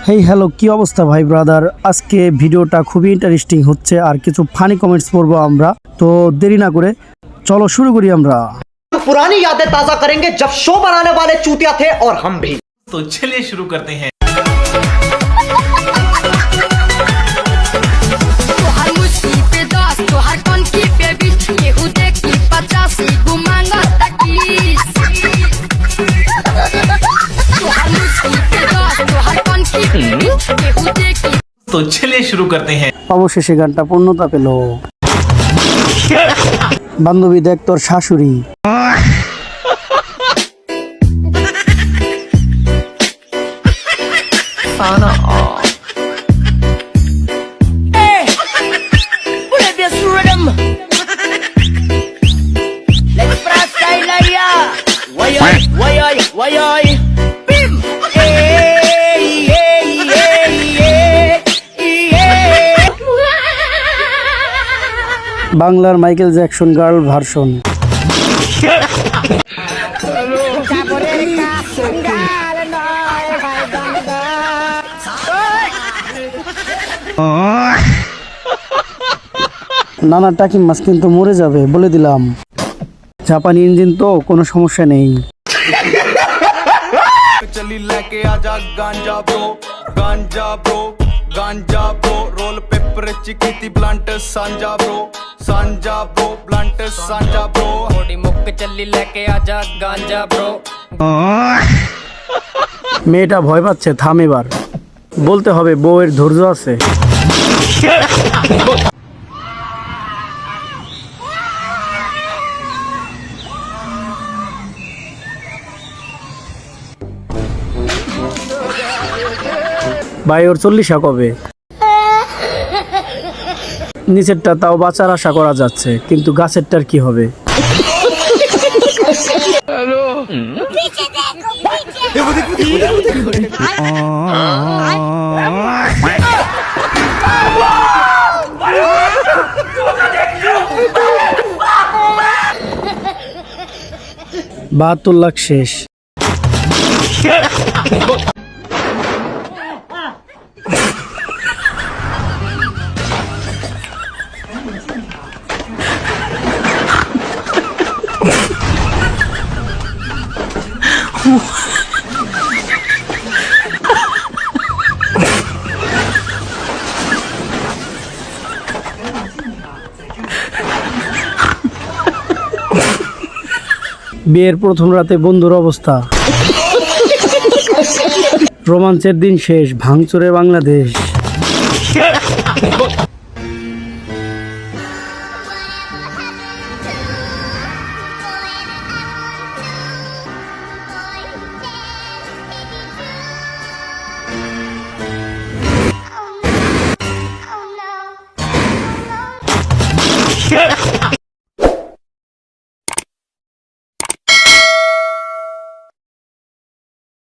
Hey hello, কি অবস্থা ভাই ব্রাদার? আজকে ভিডিওটা খুবই ইন্টারেস্টিং হচ্ছে আর কিছু ফানি কমেন্টস পড়বো আমরা। তো দেরি না করে চলো শুরু করি আমরা। पुरानी यादें ताजा करेंगे जब शो बनाने वाले चूतिया थे और हम भी। तो चलिए शुरू करते हैं। तोहार मुस्की पे 10 तोहार कनकी पे 20 केहू देखी 85 गुमांगा तकीस तोहार मुस्की पे 10 तोहार कनकी पे 20 केहू देखी। तो चलिए शुरू करते हैं। অবশেষে গানটা পূর্ণতা পেল। বান্ধবী দেখ তোর শাশুড়ি। বাংলার মাইকেল জ্যাকসন গার্ল ভার্সন। নানা টাকি মাছ কিন্তু মরে যাবে বলে দিলাম। জাপানি ইঞ্জিন তো কোনো সমস্যা নেই। चली लेके आजा गांजा bro ganja bro ganja bro roll paper चिकीती ब्लंट सांजा ब्रो ब्लंट सांजा ब्रो थोड़ी मुक्क चली लेके आजा गांजा ब्रो। মেয়েটা ভয় পাচ্ছে, থাম এবার। বলতে হবে বউয়ের ধৈর্য আছে। ভাই ওর 40 কবে? নিচেরটা তাও বাঁচার আশা করা যাচ্ছে, কিন্তু গাছেরটার কি হবে? $72 লাখ শেষ। বিয়ের প্রথম রাতে বন্ধুর অবস্থা। রোমাঞ্চের দিন শেষ, ভাঙচুরে বাংলাদেশ।